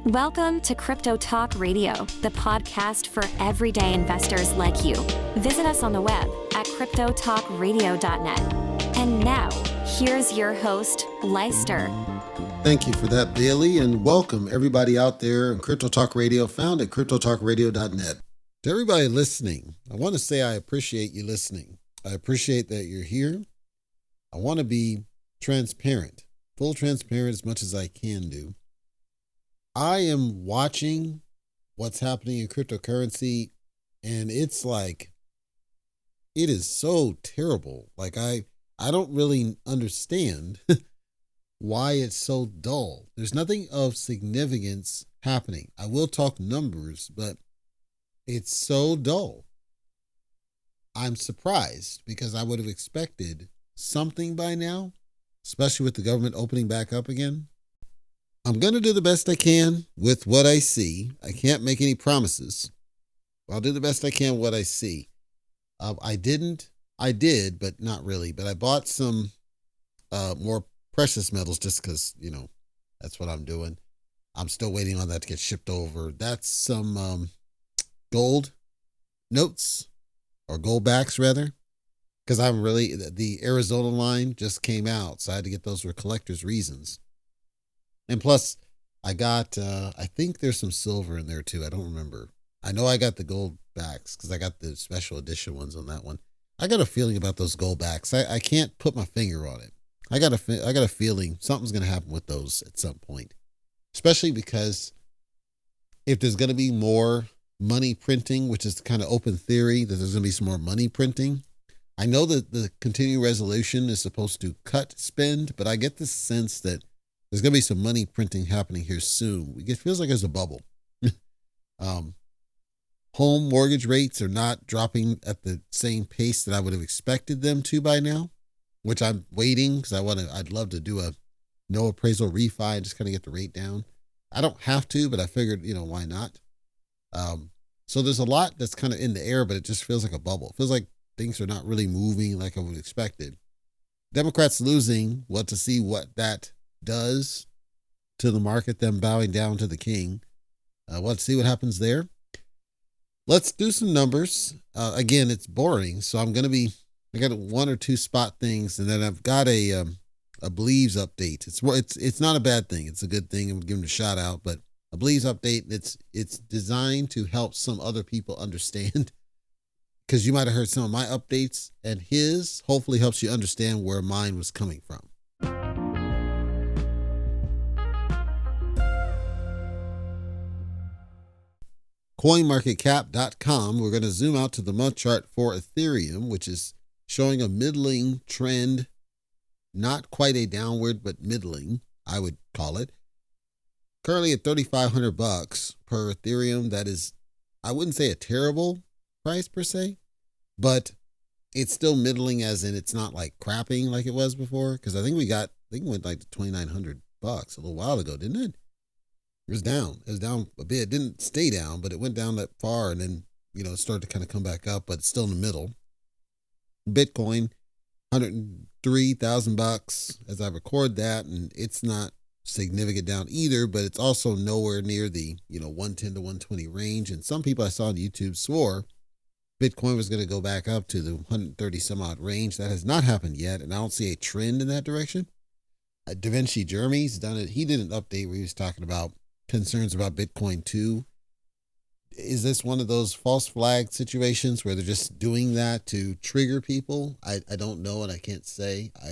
Welcome to Crypto Talk Radio, the podcast for everyday investors like you. Visit us on the web at cryptotalkradio.net. And now, here's your host, Leister. Thank you for that, Bailey, and welcome everybody out there in Crypto Talk Radio, found at cryptotalkradio.net. To everybody listening, I want to say I appreciate you listening. I appreciate that you're here. I want to be transparent, full transparent as much as I can do. I am watching what's happening in cryptocurrency, and it's like, it is so terrible. Like, I don't really understand why it's so dull. There's nothing of significance happening. I will talk numbers, but it's so dull. I'm surprised because I would have expected something by now, especially with the government opening back up again. I'm going to do the best I can with what I see. I can't make any promises. I'll do the best I can with what I see. I did, but not really. But I bought some more precious metals just because, that's what I'm doing. I'm still waiting on that to get shipped over. That's some gold notes, or gold backs rather, because the Arizona line just came out, so I had to get those for collector's reasons. And plus, I got, I think there's some silver in there too. I don't remember. I know I got the gold backs because I got the special edition ones on that one. I got a feeling about those gold backs. I can't put my finger on it. I got a feeling something's going to happen with those at some point, especially because if there's going to be more money printing, which is the kind of open theory that there's going to be some more money printing. I know that the continuing resolution is supposed to cut spend, but I get the sense that there's going to be some money printing happening here soon. It feels like there's a bubble. Home mortgage rates are not dropping at the same pace that I would have expected them to by now, which I'm waiting because I'd love to do a no appraisal refi and just kind of get the rate down. I don't have to, but I figured, why not? So there's a lot that's kind of in the air, but it just feels like a bubble. It feels like things are not really moving like I would have expected. Democrats losing, to see what that does to the market, them bowing down to the king. Let's see what happens there. Let's do some numbers. Again, it's boring, so I got one or two spot things, and then I've got a Bleeves update. It's not a bad thing. It's a good thing. I'm giving a shout out, but a Bleeves update. It's designed to help some other people understand, because you might have heard some of my updates, and his hopefully helps you understand where mine was coming from. CoinMarketCap.com, we're going to zoom out to the month chart for Ethereum, which is showing a middling trend, not quite a downward, but middling, I would call it. Currently at $3,500 per Ethereum. That is, I wouldn't say a terrible price per se, but it's still middling, as in it's not like crapping like it was before. Because I think it went like to $2,900 a little while ago, didn't it? It was down. It was down a bit. It didn't stay down, but it went down that far, and then, it started to kind of come back up, but it's still in the middle. Bitcoin, $103,000 as I record that, and it's not significant down either, but it's also nowhere near the, 110 to 120 range. And some people I saw on YouTube swore Bitcoin was going to go back up to the 130 some odd range. That has not happened yet, and I don't see a trend in that direction. Da Vinci Jeremy's done it. He did an update where he was talking about concerns about Bitcoin too. Is this one of those false flag situations where they're just doing that to trigger people? I don't know, and I can't say. I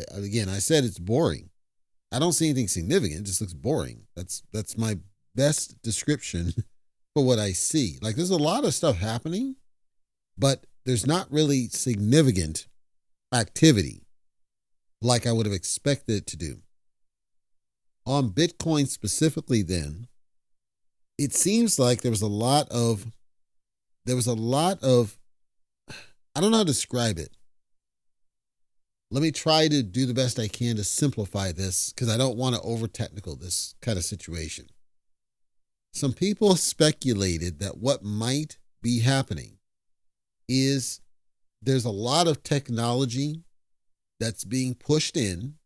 said it's boring. I don't see anything significant. It just looks boring. That's my best description for what I see. Like, there's a lot of stuff happening, but there's not really significant activity like I would have expected it to do. On Bitcoin specifically then, it seems like there was a lot of, I don't know how to describe it. Let me try to do the best I can to simplify this, because I don't want to over technical this kind of situation. Some people speculated that what might be happening is there's a lot of technology that's being pushed in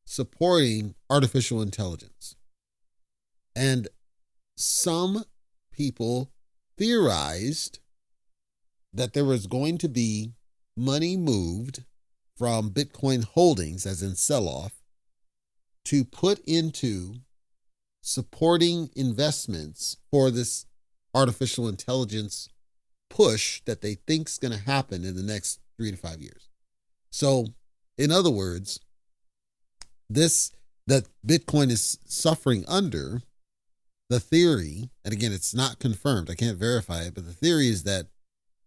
supporting artificial intelligence. And some people theorized that there was going to be money moved from Bitcoin holdings, as in sell-off, to put into supporting investments for this artificial intelligence push that they think is going to happen in the next 3 to 5 years. So, in other words, this that Bitcoin is suffering under, the theory, and again, it's not confirmed, I can't verify it, but the theory is that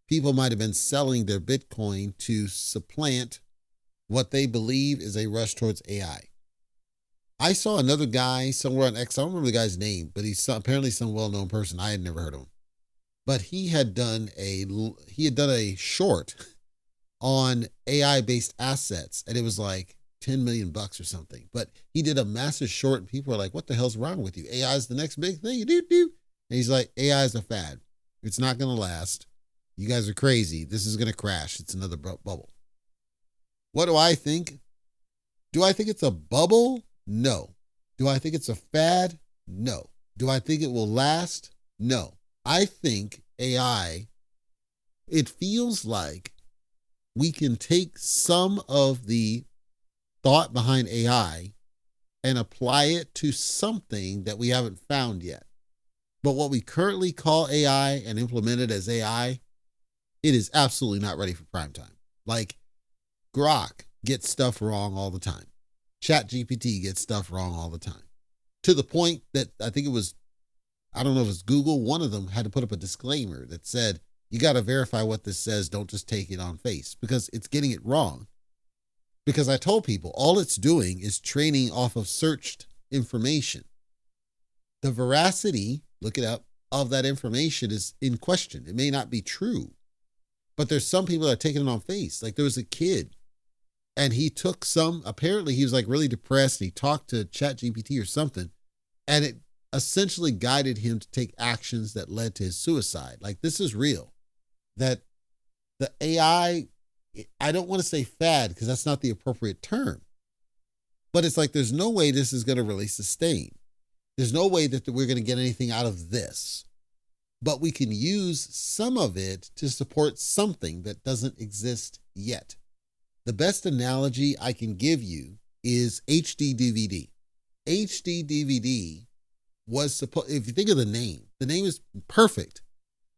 people might have been selling their Bitcoin to supplant what they believe is a rush towards AI. I saw another guy somewhere on X, I don't remember the guy's name, but he's apparently some well-known person. I had never heard of him. But he had done a short on AI-based assets, and it was like 10 million bucks or something. But he did a massive short, and people are like, what the hell's wrong with you? AI is the next big thing. You do. And he's like, AI is a fad. It's not going to last. You guys are crazy. This is going to crash. It's another bubble. What do I think? Do I think it's a bubble? No. Do I think it's a fad? No. Do I think it will last? No. I think AI, it feels like we can take some of the thought behind AI and apply it to something that we haven't found yet. But what we currently call AI and implement it as AI, it is absolutely not ready for prime time. Like Grok gets stuff wrong all the time. ChatGPT gets stuff wrong all the time. To the point that I think it was, I don't know if it's Google, one of them had to put up a disclaimer that said, you got to verify what this says. Don't just take it on face because it's getting it wrong. Because I told people all it's doing is training off of searched information. The veracity, look it up, of that information is in question. It may not be true, but there's some people that are taking it on face. Like there was a kid and he took apparently he was like really depressed and he talked to ChatGPT or something, and it essentially guided him to take actions that led to his suicide. Like this is real. That the AI, I don't want to say fad because that's not the appropriate term, but it's like there's no way this is going to really sustain. There's no way that we're going to get anything out of this, but we can use some of it to support something that doesn't exist yet. The best analogy I can give you is HD DVD. HD DVD was supposed, if you think of the name is perfect.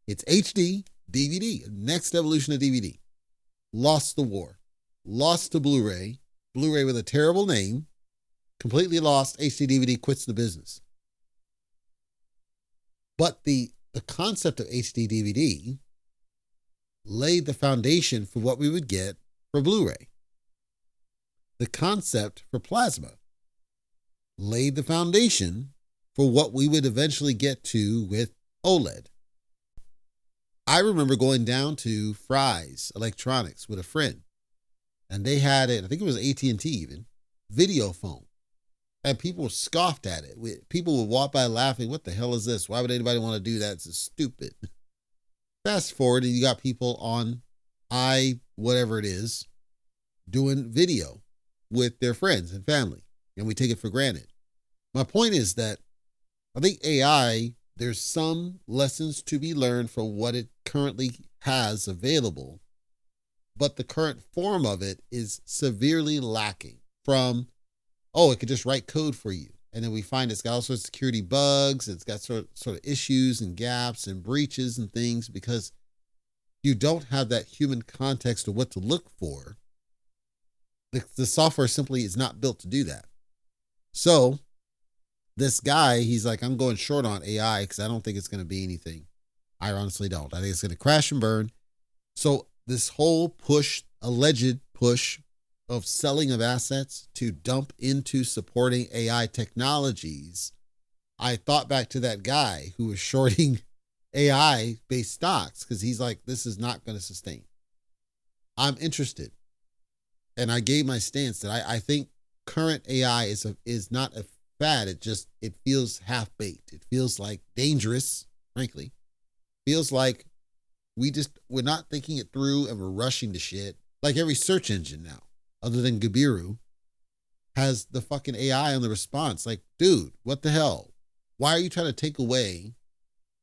It's HD DVD, next evolution of DVD. Lost the war, lost to Blu-ray with a terrible name, completely lost. HD DVD quits the business. But the concept of HD DVD laid the foundation for what we would get for Blu-ray. The concept for plasma laid the foundation for what we would eventually get to with OLED. I remember going down to Fry's Electronics with a friend, and they had it, I think it was AT&T even, video phone. And people scoffed at it. People would walk by laughing, what the hell is this? Why would anybody want to do that? It's stupid. Fast forward, and you got people on whatever it is, doing video with their friends and family. And we take it for granted. My point is that I think AI, there's some lessons to be learned from what it currently has available, but the current form of it is severely lacking from, it could just write code for you. And then we find it's got all sorts of security bugs. It's got sort of issues and gaps and breaches and things because you don't have that human context of what to look for. The software simply is not built to do that. So this guy, he's like, I'm going short on AI because I don't think it's going to be anything. I honestly don't. I think it's going to crash and burn. So this whole alleged push of selling of assets to dump into supporting AI technologies, I thought back to that guy who was shorting AI-based stocks because he's like, this is not going to sustain. I'm interested. And I gave my stance that I think current AI is not a fad. It feels half-baked. It feels like dangerous, frankly. Feels like we're not thinking it through and we're rushing to shit. Like every search engine now, other than Gabiru, has the fucking AI on the response. Like, dude, what the hell? Why are you trying to take away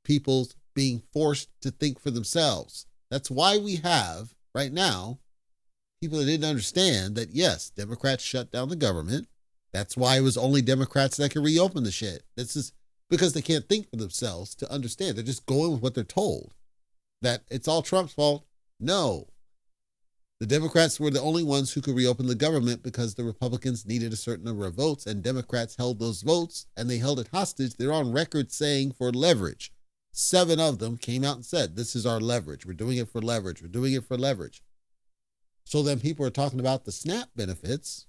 people's being forced to think for themselves? That's why we have, right now, people that didn't understand that, yes, Democrats shut down the government. That's why it was only Democrats that could reopen the shit. This is because they can't think for themselves to understand. They're just going with what they're told. That it's all Trump's fault. No. The Democrats were the only ones who could reopen the government because the Republicans needed a certain number of votes, and Democrats held those votes, and they held it hostage. They're on record saying for leverage. 7 of them came out and said, this is our leverage. We're doing it for leverage. We're doing it for leverage. So then people are talking about the SNAP benefits.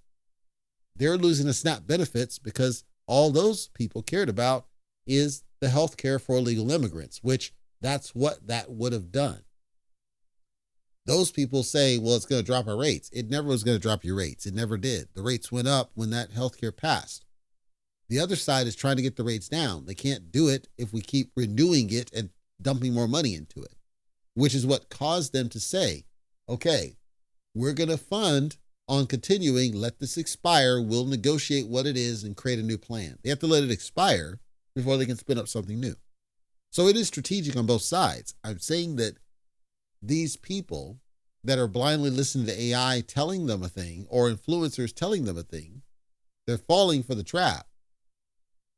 They're losing the SNAP benefits because all those people cared about is the health care for illegal immigrants, which that's what that would have done. Those people say, well, it's going to drop our rates. It never was going to drop your rates. It never did. The rates went up when that health care passed. The other side is trying to get the rates down. They can't do it if we keep renewing it and dumping more money into it, which is what caused them to say, okay, we're going to fund on continuing. Let this expire. We'll negotiate what it is and create a new plan. They have to let it expire before they can spin up something new. So it is strategic on both sides. I'm saying that these people that are blindly listening to AI telling them a thing or influencers telling them a thing, they're falling for the trap.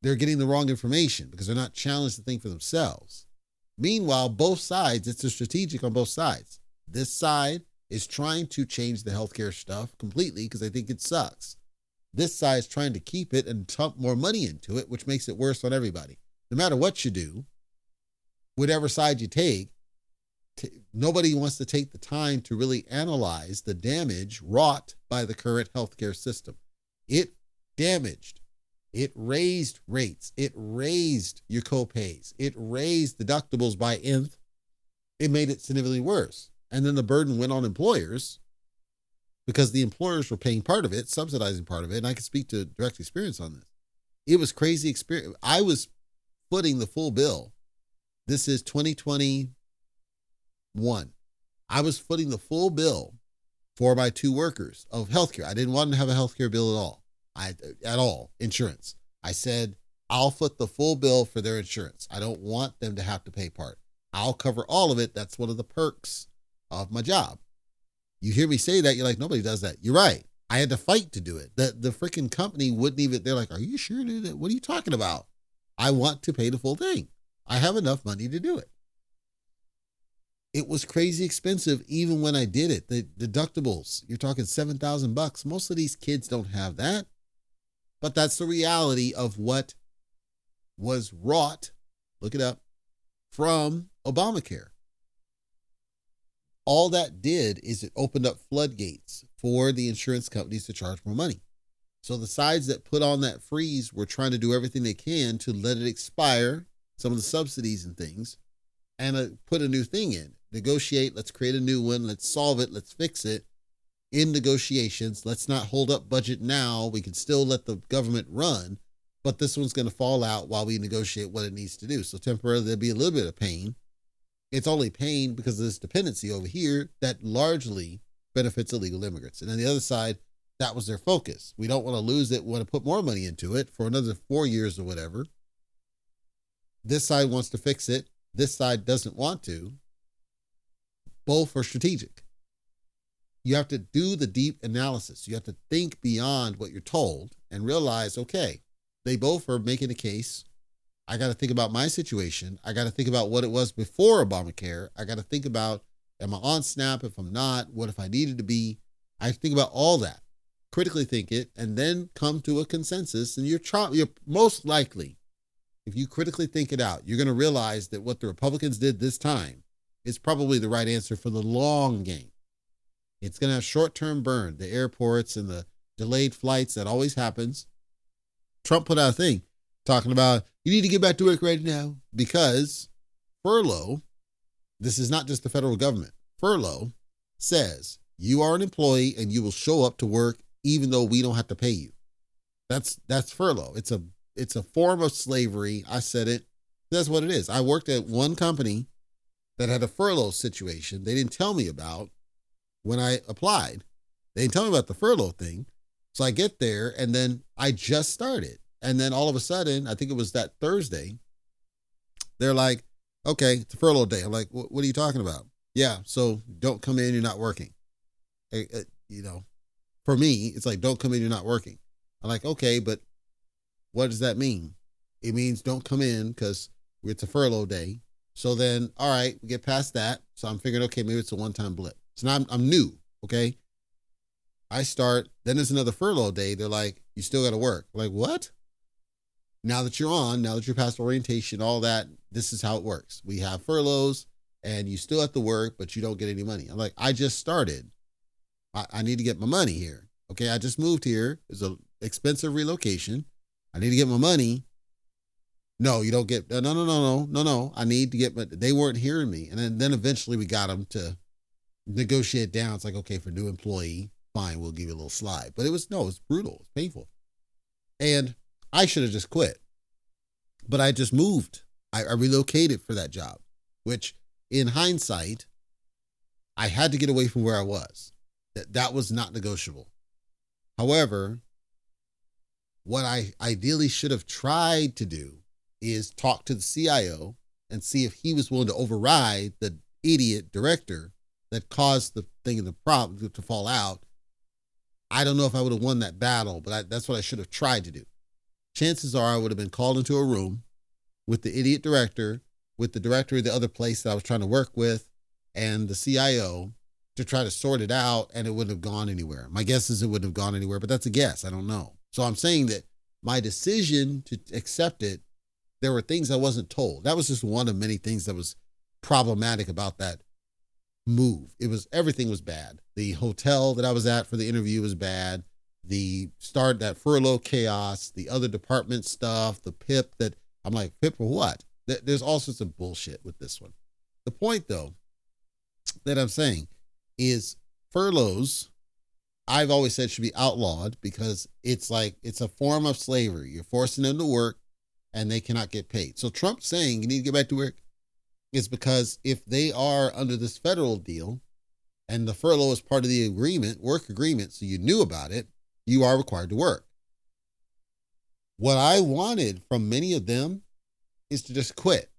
They're getting the wrong information because they're not challenged to think for themselves. Meanwhile, both sides, it's a strategic on both sides. This side is trying to change the healthcare stuff completely because they think it sucks. This side is trying to keep it and dump more money into it, which makes it worse on everybody. No matter what you do, whatever side you take, nobody wants to take the time to really analyze the damage wrought by the current healthcare system. It damaged. It raised rates. It raised your copays. It raised deductibles by nth. It made it significantly worse. And then the burden went on employers because the employers were paying part of it, subsidizing part of it. And I can speak to direct experience on this. It was crazy experience. I was footing the full bill. This is 2021. I was footing the full bill for my 2 workers of healthcare. I didn't want to have a healthcare bill at all, insurance. I said, I'll foot the full bill for their insurance. I don't want them to have to pay part. I'll cover all of it. That's one of the perks of my job. You hear me say that, you're like, nobody does that. You're right. I had to fight to do it. The freaking company wouldn't even, they're like, are you sure? What are you talking about? I want to pay the full thing. I have enough money to do it. It was crazy expensive even when I did it. The deductibles, you're talking $7,000. Most of these kids don't have that. But that's the reality of what was wrought, look it up, from Obamacare. All that did is it opened up floodgates for the insurance companies to charge more money. So the sides that put on that freeze were trying to do everything they can to let it expire, some of the subsidies and things, and put a new thing in. Negotiate, let's create a new one, let's solve it, let's fix it. In negotiations, let's not hold up budget now. We can still let the government run, but this one's going to fall out while we negotiate what it needs to do. So temporarily, there'll be a little bit of pain. It's only pain because of this dependency over here that largely benefits illegal immigrants. And on the other side, that was their focus. We don't want to lose it. We want to put more money into it for another 4 years or whatever. This side wants to fix it. This side doesn't want to. Both are strategic. You have to do the deep analysis. You have to think beyond what you're told and realize, okay, they both are making a case. I got to think about my situation. I got to think about what it was before Obamacare. I got to think about, am I on SNAP? If I'm not, what if I needed to be? I think about all that, critically think it, and then come to a consensus. And you're most likely, if you critically think it out, you're going to realize that what the Republicans did this time is probably the right answer for the long game. It's going to have short-term burn, the airports and the delayed flights. That always happens. Trump put out a thing talking about, you need to get back to work right now because furlough, this is not just the federal government. Furlough says you are an employee and you will show up to work even though we don't have to pay you. That's furlough. It's a form of slavery. I said it. That's what it is. I worked at one company that had a furlough situation they didn't tell me about when I applied. They didn't tell me about the furlough thing. So I get there and then I just started. And then all of a sudden, I think it was that Thursday, they're like, okay, it's a furlough day. I'm like, what are you talking about? Yeah, so don't come in, you're not working. For me, it's like, don't come in, you're not working. I'm like, okay, but what does that mean? It means don't come in because it's a furlough day. So then, all right, we get past that. So I'm figuring, okay, maybe it's a one-time blip. So now I'm new, okay? I start, then there's another furlough day. They're like, you still got to work. I'm like, what? Now that you're past orientation, all that, this is how it works. We have furloughs and you still have to work, but you don't get any money. I'm like, I just started. I need to get my money here. Okay, I just moved here. It's an expensive relocation. I need to get my money. No, you don't get, no. I need to get, but they weren't hearing me. And then eventually we got them to negotiate down. It's like, okay, for new employee, fine, we'll give you a little slide. But it's brutal. It's painful. And I should have just quit. But I just moved. I relocated for that job, which in hindsight, I had to get away from where I was. That was not negotiable. However, what I ideally should have tried to do is talk to the CIO and see if he was willing to override the idiot director that caused the thing in the problem to fall out. I don't know if I would have won that battle, but that's what I should have tried to do. Chances are I would have been called into a room with the idiot director, with the director of the other place that I was trying to work with, and the CIO to try to sort it out, and it wouldn't have gone anywhere. My guess is it wouldn't have gone anywhere, but that's a guess. I don't know. So I'm saying that my decision to accept it, there were things I wasn't told. That was just one of many things that was problematic about that move. Everything was bad. The hotel that I was at for the interview was bad. That furlough chaos, the other department stuff, the PIP that I'm like, PIP for what? There's all sorts of bullshit with this one. The point though, that I'm saying is furloughs, I've always said should be outlawed because it's a form of slavery. You're forcing them to work and they cannot get paid. So Trump saying you need to get back to work is because if they are under this federal deal and the furlough is part of the work agreement, so you knew about it, you are required to work. What I wanted from many of them is to just quit.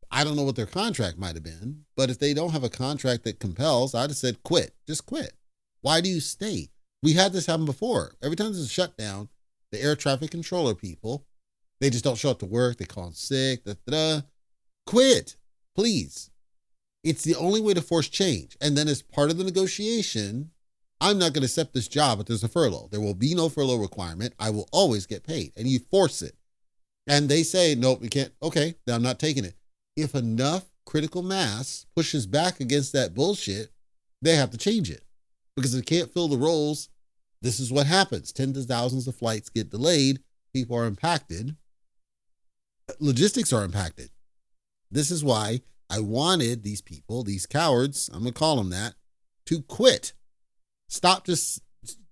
I don't know what their contract might have been, but if they don't have a contract that compels, I'd have said quit. Just quit. Why do you stay? We had this happen before. Every time there's a shutdown, the air traffic controller people, they just don't show up to work. They call in sick. Quit, please. It's the only way to force change. And then as part of the negotiation, I'm not going to accept this job if there's a furlough. There will be no furlough requirement. I will always get paid. And you force it. And they say, nope, we can't. Okay, then I'm not taking it. If enough critical mass pushes back against that bullshit, they have to change it. Because if they can't fill the roles, this is what happens. Tens of thousands of flights get delayed. People are impacted. Logistics are impacted. This is why I wanted these people, these cowards, I'm going to call them that, to quit. Stop just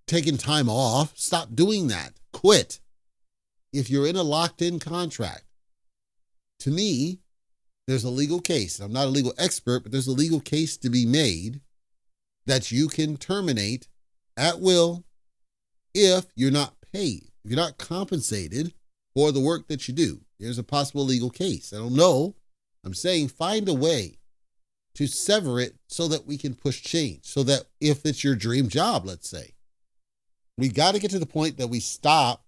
taking time off. Stop doing that. Quit. If you're in a locked-in contract, to me, there's a legal case. I'm not a legal expert, but there's a legal case to be made that you can terminate at will if you're not paid, if you're not compensated for the work that you do. There's a possible legal case. I don't know. I'm saying find a way to sever it so that we can push change. So that if it's your dream job, let's say, we got to get to the point that we stop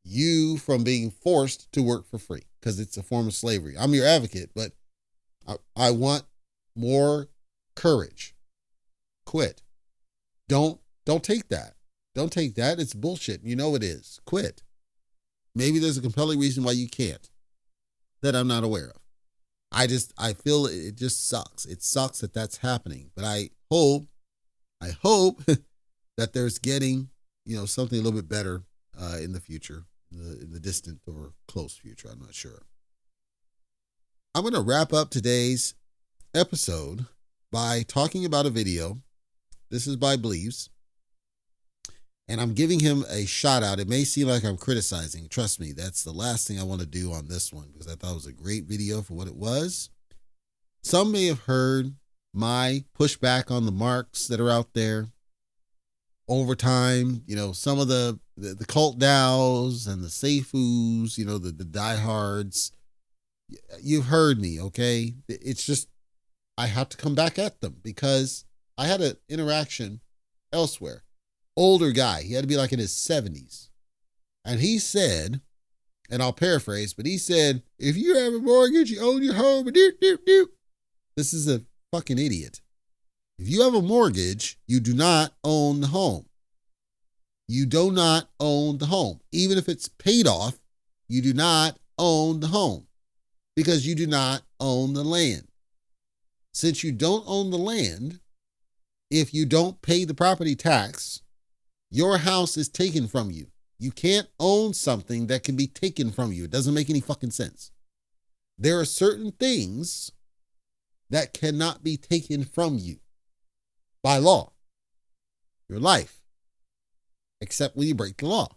you from being forced to work for free because it's a form of slavery. I'm your advocate, but I want more courage. Quit. Don't take that. Don't take that. It's bullshit. You know it is. Quit. Maybe there's a compelling reason why you can't that I'm not aware of. I feel it just sucks. It sucks that that's happening, but I hope that there's getting, something a little bit better in the future, in the distant or close future. I'm not sure. I'm going to wrap up today's episode by talking about a video. This is by Bleeves, and I'm giving him a shout out. It may seem like I'm criticizing. Trust me, that's the last thing I want to do on this one because I thought it was a great video for what it was. Some may have heard my pushback on the marks that are out there. Over time, some of the the cult Dows and the Safus, the diehards. You've heard me, okay? It's just, I have to come back at them because I had an interaction elsewhere. Older guy, he had to be like in his 70s. And he said, and I'll paraphrase, but he said, if you have a mortgage, you own your home, This is a fucking idiot. If you have a mortgage, you do not own the home. You do not own the home. Even if it's paid off, you do not own the home because you do not own the land. Since you don't own the land, if you don't pay the property tax, your house is taken from you. You can't own something that can be taken from you. It doesn't make any fucking sense. There are certain things that cannot be taken from you by law. Your life. Except when you break the law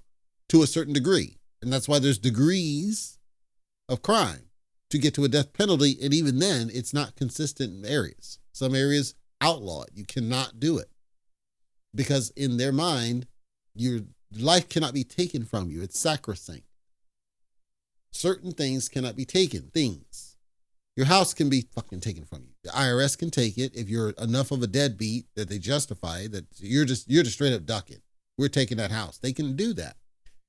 to a certain degree. And that's why there's degrees of crime to get to a death penalty. And even then, it's not consistent in areas. Some areas outlaw it. You cannot do it because in their mind, your life cannot be taken from you. It's sacrosanct. Certain things cannot be taken. Things. Your house can be fucking taken from you. The IRS can take it if you're enough of a deadbeat that they justify that you're just straight up ducking. We're taking that house. They can do that.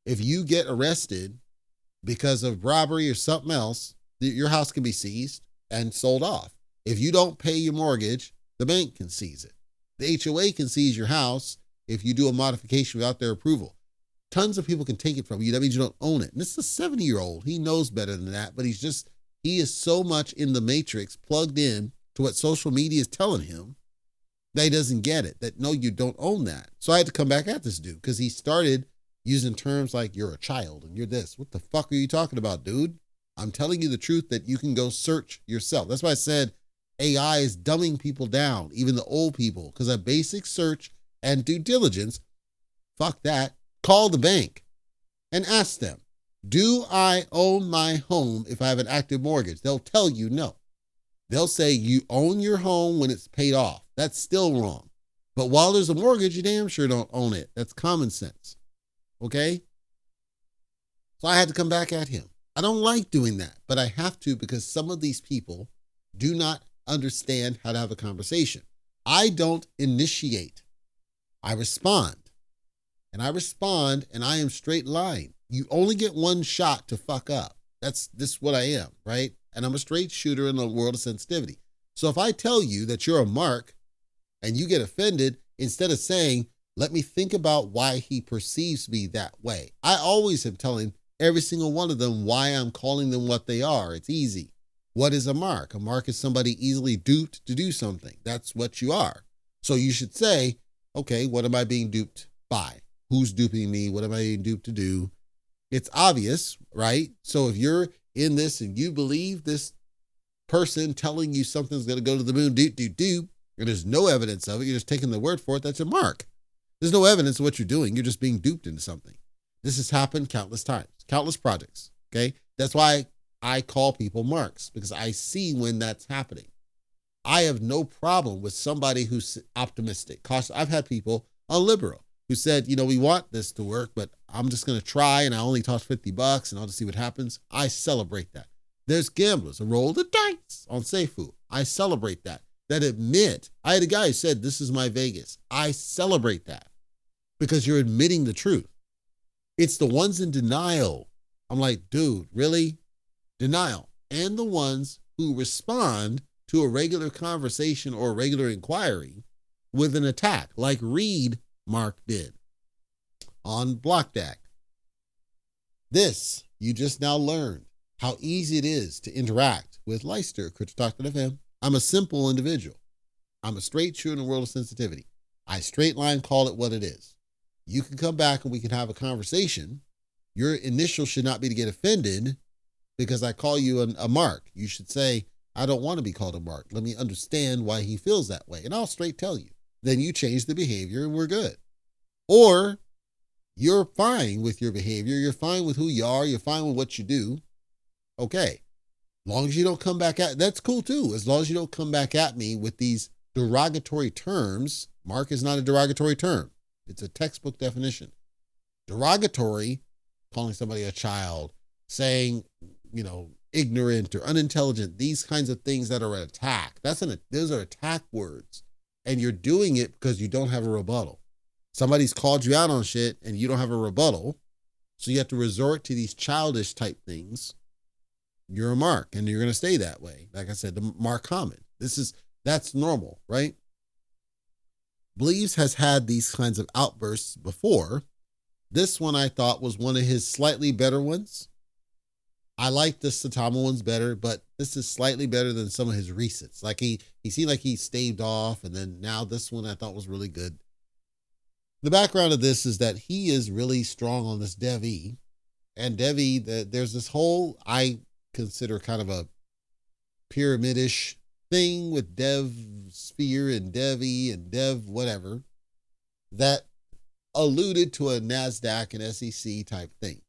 If you get arrested because of robbery or something else, your house can be seized and sold off. If you don't pay your mortgage, the bank can seize it. The HOA can seize your house if you do a modification without their approval. Tons of people can take it from you. That means you don't own it. And this is a 70-year-old. He knows better than that, but he is so much in the matrix, plugged in to what social media is telling him, that he doesn't get it, that no, you don't own that. So I had to come back at this dude because he started using terms like you're a child and you're this. What the fuck are you talking about, dude? I'm telling you the truth that you can go search yourself. That's why I said AI is dumbing people down, even the old people, because a basic search and due diligence, fuck that. Call the bank and ask them, do I own my home if I have an active mortgage? They'll tell you no. They'll say you own your home when it's paid off. That's still wrong. But while there's a mortgage, you damn sure don't own it. That's common sense. Okay? So I had to come back at him. I don't like doing that, but I have to because some of these people do not understand how to have a conversation. I don't initiate. I respond. And I am straight line. You only get one shot to fuck up. This is what I am, right? And I'm a straight shooter in the world of sensitivity. So if I tell you that you're a mark and you get offended, instead of saying, let me think about why he perceives me that way, I always am telling every single one of them why I'm calling them what they are. It's easy. What is a mark? A mark is somebody easily duped to do something. That's what you are. So you should say, okay, what am I being duped by? Who's duping me? What am I being duped to do? It's obvious, right? So if you're in this and you believe this person telling you something's going to go to the moon, and there's no evidence of it, you're just taking the word for it, that's a mark. There's no evidence of what you're doing. You're just being duped into something. This has happened countless times, countless projects, okay? That's why I call people marks, because I see when that's happening. I have no problem with somebody who's optimistic. I've had people, a liberal, who said, we want this to work, but I'm just going to try and I only toss $50 and I'll just see what happens. I celebrate that. There's gamblers who roll the dice on safe food. I celebrate that. That admit. I had a guy who said, this is my Vegas. I celebrate that because you're admitting the truth. It's the ones in denial. I'm like, dude, really? Denial. And the ones who respond to a regular conversation or a regular inquiry with an attack, like Mark did on Blockdack. This, you just now learned how easy it is to interact with Leister, CryptoTalk.fm. I'm a simple individual. I'm a straight shooter in the world of sensitivity. I straight line call it what it is. You can come back and we can have a conversation. Your initial should not be to get offended because I call you a mark. You should say, I don't want to be called a mark. Let me understand why he feels that way. And I'll straight tell you. Then you change the behavior and we're good. Or you're fine with your behavior. You're fine with who you are. You're fine with what you do. Okay. As long as you don't come back that's cool too. As long as you don't come back at me with these derogatory terms. Mark is not a derogatory term. It's a textbook definition. derogatory, calling somebody a child, saying, ignorant or unintelligent, these kinds of things that are an attack. Those are attack words. And you're doing it because you don't have a rebuttal. Somebody's called you out on shit and you don't have a rebuttal. So you have to resort to these childish type things. You're a mark and you're going to stay that way. Like I said, the mark common. That's normal, right? Bleeves has had these kinds of outbursts before. This one I thought was one of his slightly better ones. I like the Saitama ones better, but this is slightly better than some of his recents. Like he seemed like he staved off, and then now this one I thought was really good. The background of this is that he is really strong on this Devi. And Devi, there's this whole, I consider kind of a pyramidish thing with Dev Sphere and Devi and Dev whatever that alluded to a NASDAQ and SEC type thing.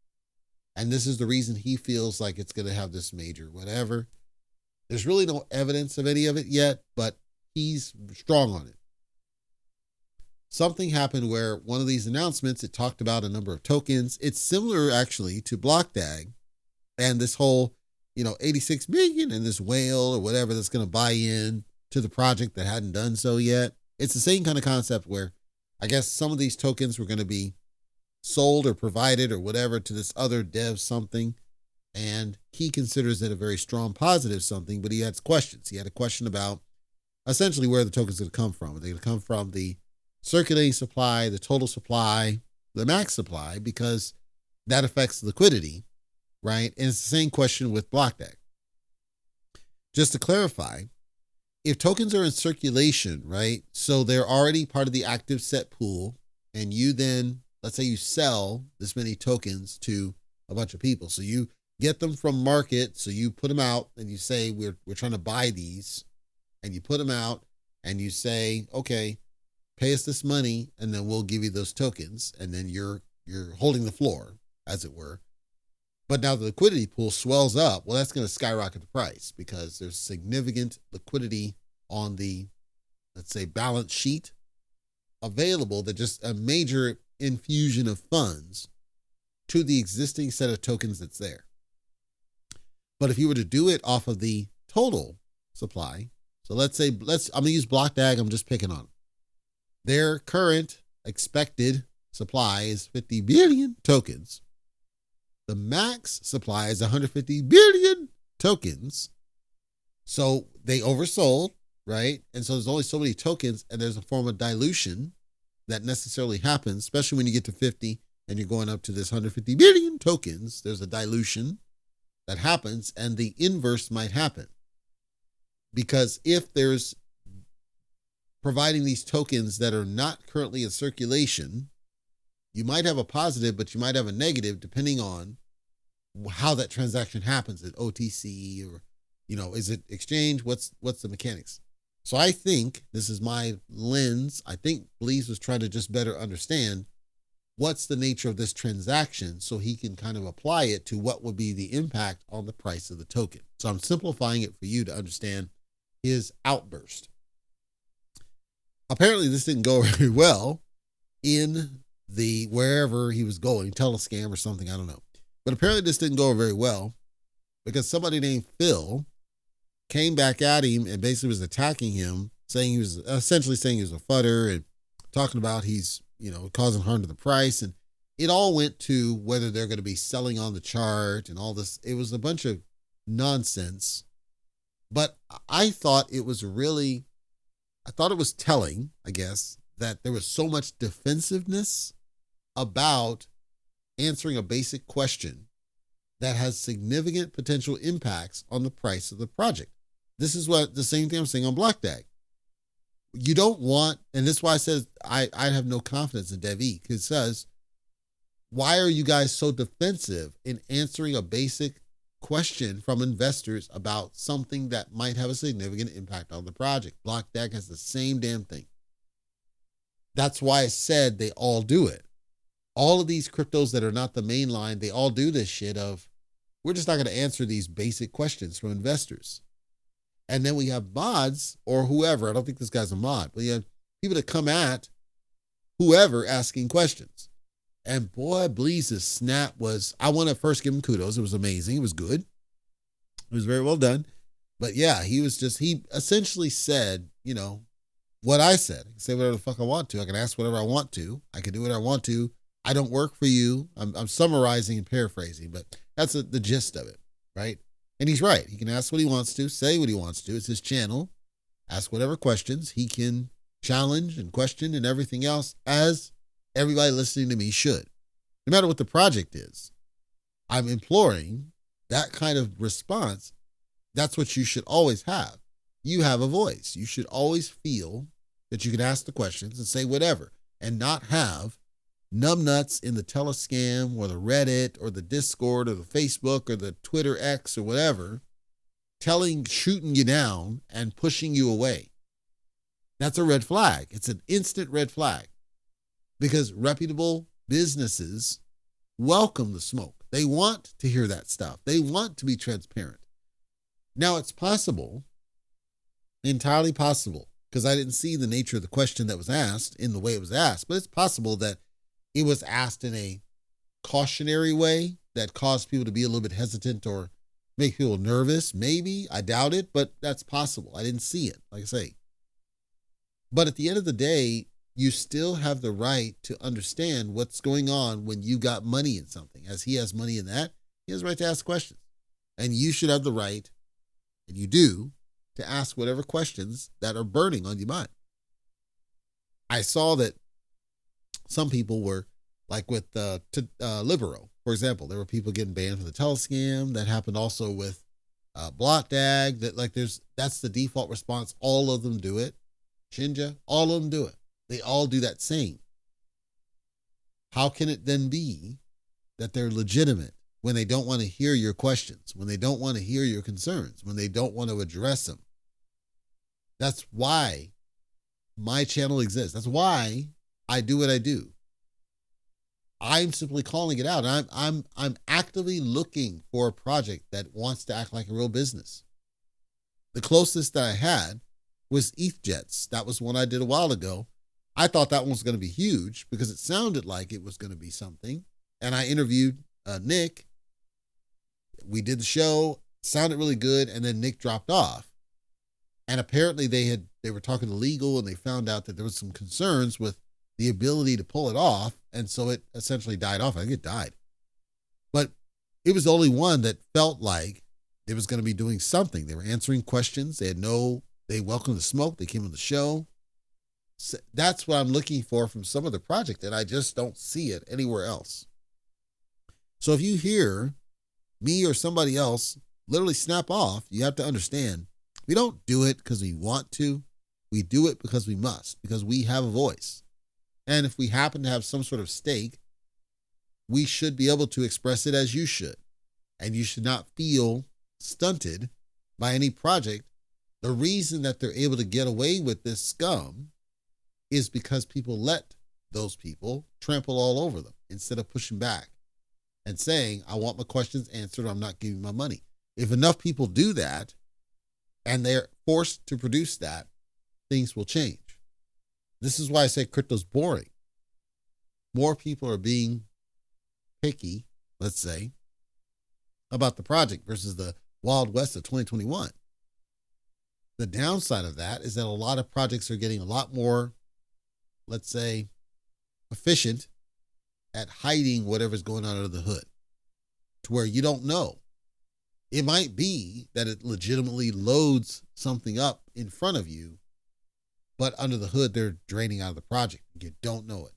And this is the reason he feels like it's going to have this major whatever. There's really no evidence of any of it yet, but he's strong on it. Something happened where one of these announcements, it talked about a number of tokens. It's similar actually to BlockDAG and this whole, 86 million and this whale or whatever that's going to buy in to the project that hadn't done so yet. It's the same kind of concept where I guess some of these tokens were going to be sold or provided or whatever to this other dev something. And he considers it a very strong positive something, but he has questions. He had a question about essentially where the token's going to come from. Are they going to come from the circulating supply, the total supply, the max supply, because that affects liquidity, right? And it's the same question with BlockDAG. Just to clarify, if tokens are in circulation, right? So they're already part of the active set pool, and you then, let's say you sell this many tokens to a bunch of people. So you get them from market. So you put them out and you say, we're trying to buy these, and you put them out and you say, okay, pay us this money and then we'll give you those tokens. And then you're holding the floor, as it were. But now the liquidity pool swells up. Well, that's going to skyrocket the price because there's significant liquidity on the, let's say, balance sheet available, that just a major infusion of funds to the existing set of tokens that's there. But if you were to do it off of the total supply, so I'm going to use BlockDAG. I'm just picking on them. Their current expected supply is 50 billion tokens. The max supply is 150 billion tokens. So they oversold, right? And so there's only so many tokens, and there's a form of dilution that necessarily happens, especially when you get to 50 and you're going up to this 150 billion tokens. There's a dilution that happens, and the inverse might happen. Because if there's providing these tokens that are not currently in circulation, you might have a positive, but you might have a negative depending on how that transaction happens at OTC or, is it exchange? What's the mechanics? So I think, this is my lens, I think Bleeves was trying to just better understand what's the nature of this transaction so he can kind of apply it to what would be the impact on the price of the token. So I'm simplifying it for you to understand his outburst. Apparently this didn't go very well in the wherever he was going, Telescam or something, I don't know. But apparently this didn't go very well because somebody named Phil came back at him and basically was attacking him, saying he was a fudder and talking about he's, causing harm to the price. And it all went to whether they're going to be selling on the chart and all this. It was a bunch of nonsense. But I thought it was telling, I guess, that there was so much defensiveness about answering a basic question that has significant potential impacts on the price of the project. This is what the same thing I'm saying on BlockDAG. You don't want, and this is why I said I have no confidence in Devi, because it says, why are you guys so defensive in answering a basic question from investors about something that might have a significant impact on the project? BlockDAG has the same damn thing. That's why I said they all do it. All of these cryptos that are not the main line, they all do this shit of, we're just not going to answer these basic questions from investors. And then we have mods or whoever. I don't think this guy's a mod, but you have people that come at whoever asking questions. And boy, Bleeves' snap was, I want to first give him kudos. It was amazing. It was good. It was very well done. But yeah, he essentially said, what I said. I can say whatever the fuck I want to. I can ask whatever I want to. I can do what I want to. I don't work for you. I'm summarizing and paraphrasing, but that's the gist of it, right? And he's right. He can ask what he wants to, say what he wants to. It's his channel. Ask whatever questions. He can challenge and question and everything else, as everybody listening to me should. No matter what the project is, I'm imploring that kind of response. That's what you should always have. You have a voice. You should always feel that you can ask the questions and say whatever, and not have numbnuts in the Telescam or the Reddit or the Discord or the Facebook or the Twitter X or whatever shooting you down and pushing you away. That's a red flag. It's an instant red flag, because reputable businesses welcome the smoke. They want to hear that stuff. They want to be transparent. Now, it's possible, entirely possible, because I didn't see the nature of the question that was asked in the way it was asked, but it's possible that it was asked in a cautionary way that caused people to be a little bit hesitant or make people nervous. Maybe. I doubt it, but that's possible. I didn't see it, like I say. But at the end of the day, you still have the right to understand what's going on when you got money in something. As he has money in that, he has the right to ask questions. And you should have the right, and you do, to ask whatever questions that are burning on your mind. I saw that some people were, like with Libero, for example, there were people getting banned from the Telescam. That happened also with Blotdag. That's the default response. All of them do it. Shinja, all of them do it. They all do that same. How can it then be that they're legitimate when they don't want to hear your questions, when they don't want to hear your concerns, when they don't want to address them? That's why my channel exists. That's why I do what I do. I'm simply calling it out. I'm actively looking for a project that wants to act like a real business. The closest that I had was ETHJets. That was one I did a while ago. I thought that one was going to be huge because it sounded like it was going to be something. And I interviewed Nick. We did the show, sounded really good, and then Nick dropped off. And apparently they were talking to legal, and they found out that there was some concerns with the ability to pull it off, and so it essentially died off. I think it died. But it was the only one that felt like it was going to be doing something. They were answering questions. They welcomed the smoke. They came on the show. So that's what I'm looking for from some of the project, and I just don't see it anywhere else. So if you hear me or somebody else literally snap off, you have to understand, we don't do it because we want to. We do it because we must, because we have a voice. And if we happen to have some sort of stake, we should be able to express it as you should. And you should not feel stunted by any project. The reason that they're able to get away with this scum is because people let those people trample all over them instead of pushing back and saying, I want my questions answered, or I'm not giving my money. If enough people do that and they're forced to produce that, things will change. This is why I say crypto's boring. More people are being picky, let's say, about the project versus the Wild West of 2021. The downside of that is that a lot of projects are getting a lot more, let's say, efficient at hiding whatever's going on under the hood, to where you don't know. It might be that it legitimately loads something up in front of you, but under the hood, they're draining out of the project. You don't know it.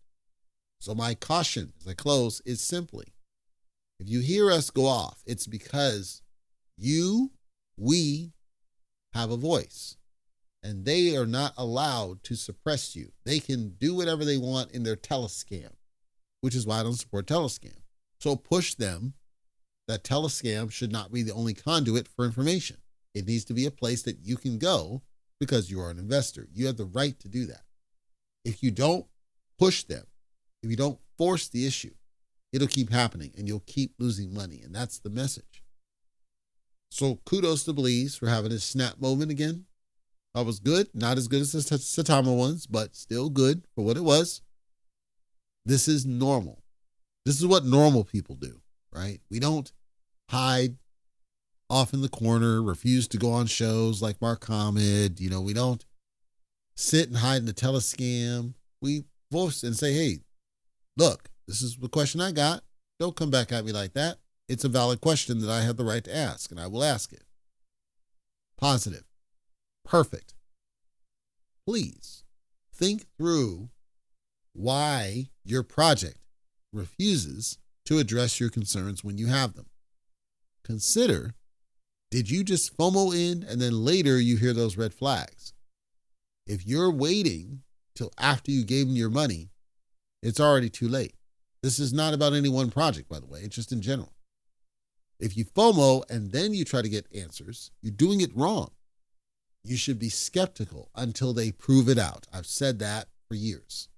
So my caution as I close is simply, if you hear us go off, it's because we have a voice, and they are not allowed to suppress you. They can do whatever they want in their Telescam, which is why I don't support Telescam. So push them that Telescam should not be the only conduit for information. It needs to be a place that you can go because you are an investor. You have the right to do that. If you don't push them, if you don't force the issue, it'll keep happening and you'll keep losing money. And that's the message. So kudos to Bleeves for having his snap moment again. That was good. Not as good as the Saitama ones, but still good for what it was. This is normal. This is what normal people do, right? We don't hide off in the corner, refuse to go on shows like Mark Hamed. We don't sit and hide in the Telescam. We voice and say, hey, look, this is the question I got. Don't come back at me like that. It's a valid question that I have the right to ask, and I will ask it. Positive. Perfect. Please think through why your project refuses to address your concerns when you have them. Consider, did you just FOMO in and then later you hear those red flags? If you're waiting till after you gave them your money, it's already too late. This is not about any one project, by the way. It's just in general. If you FOMO and then you try to get answers, you're doing it wrong. You should be skeptical until they prove it out. I've said that for years.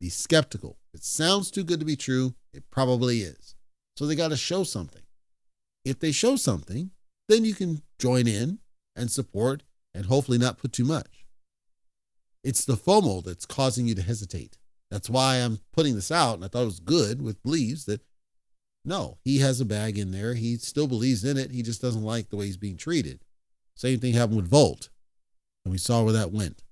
Be skeptical. If it sounds too good to be true, it probably is. So they got to show something. If they show something, then you can join in and support and hopefully not put too much. It's the FOMO that's causing you to hesitate. That's why I'm putting this out, and I thought it was good with Bleeves that, no, he has a bag in there. He still believes in it. He just doesn't like the way he's being treated. Same thing happened with Volt, and we saw where that went.